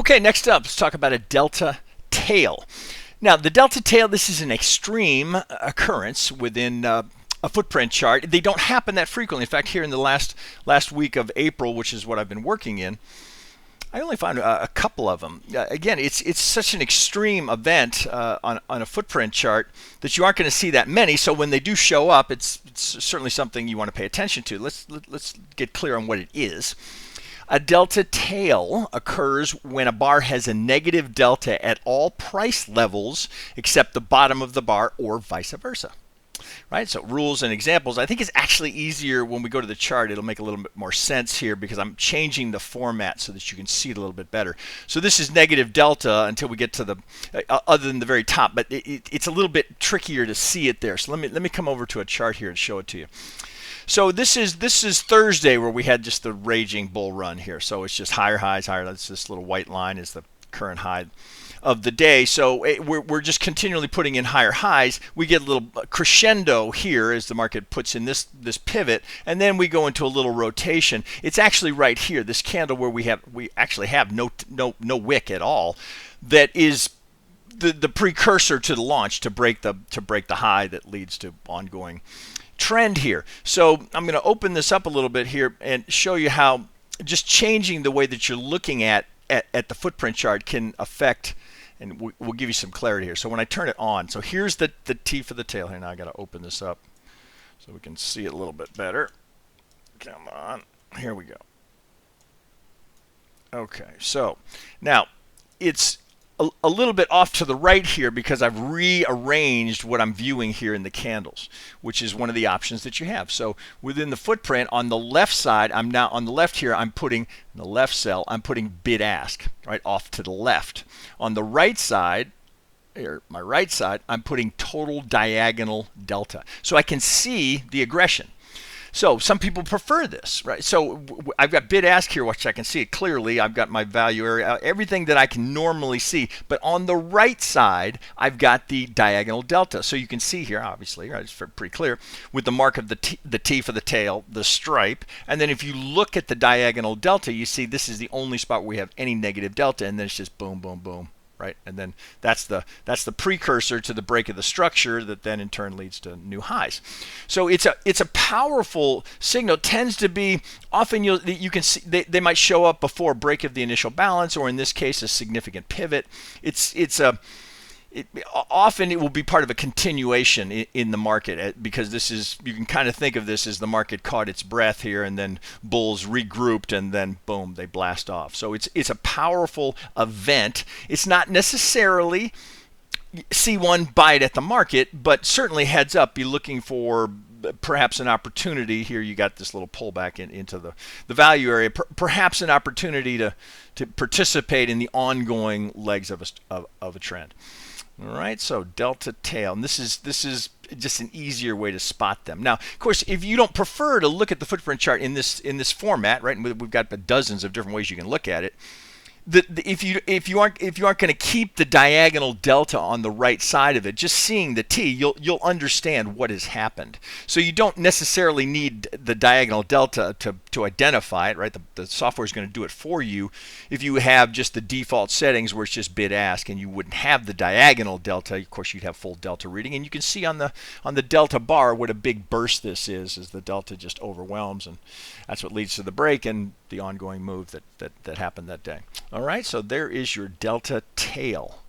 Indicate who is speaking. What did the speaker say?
Speaker 1: Okay, next up, let's talk about a delta tail. Now, the delta tail, this is an extreme occurrence within a footprint chart. They don't happen that frequently. In fact, here in the last week of April, which is what I've been working in, I only found a couple of them. Again, it's such an extreme event on a footprint chart that you aren't going to see that many. So when they do show up, it's certainly something you want to pay attention to. Let's get clear on what it is. A delta tail occurs when a bar has a negative delta at all price levels except the bottom of the bar, or vice versa. Right? So rules and examples. I think it's actually easier when we go to the chart. It'll make a little bit more sense here because I'm changing the format so that you can see it a little bit better. So this is negative delta until we get to the other than the very top, but it's a little bit trickier to see it there. So let me come over to a chart here and show it to you. So this is Thursday, where we had just the raging bull run here. So it's just higher highs, higher. That's this little white line is the current high of the day. So we're just continually putting in higher highs. We get a little crescendo here as the market puts in this pivot, and then we go into a little rotation. It's actually right here, this candle where we actually have no wick at all. That is the precursor to the launch to break the high that leads to ongoing trend here. So I'm going to open this up a little bit here and show you how just changing the way that you're looking at the footprint chart can affect, and we'll give you some clarity here. So when I turn it on, so here's the T for the tail here. Now I got to open this up so we can see it a little bit better. Come on, here we go. Okay, so now it's a little bit off to the right here because I've rearranged what I'm viewing here in the candles, which is one of the options that you have. So within the footprint on the left side, I'm now on the left here, I'm putting in the left cell, I'm putting bid ask right off to the left. On the right side, here, my right side, I'm putting total diagonal delta. So I can see the aggression. So some people prefer this, right? So I've got bid ask here, which I can see it clearly. I've got my value area, everything that I can normally see. But on the right side, I've got the diagonal delta. So you can see here, obviously, right? It's pretty clear with the mark of the T for the tail, the stripe. And then if you look at the diagonal delta, you see this is the only spot where we have any negative delta, and then it's just boom, boom, boom. Right? And then that's the precursor to the break of the structure that then in turn leads to new highs. So it's a powerful signal. It tends to be often you can see they might show up before break of the initial balance, or in this case a significant pivot. Often it will be part of a continuation in the market, because this is, you can kind of think of this as the market caught its breath here and then bulls regrouped and then boom, they blast off. So it's a powerful event. It's not necessarily see one bite at the market, but certainly heads up, be looking for perhaps an opportunity here. You got this little pullback into the value area, perhaps an opportunity to participate in the ongoing legs of a trend. All right, so delta tail, and this is just an easier way to spot them. Now, of course, if you don't prefer to look at the footprint chart in this format, right? And we've got dozens of different ways you can look at it. If you aren't going to keep the diagonal delta on the right side of it, just seeing the T, you'll understand what has happened. So you don't necessarily need the diagonal delta to identify it, right? The software is going to do it for you. If you have just the default settings where it's just bid ask and you wouldn't have the diagonal delta, of course you'd have full delta reading, and you can see on the delta bar what a big burst this is as the delta just overwhelms, and that's what leads to the break and the ongoing move that happened that day. All right, so there is your delta tail.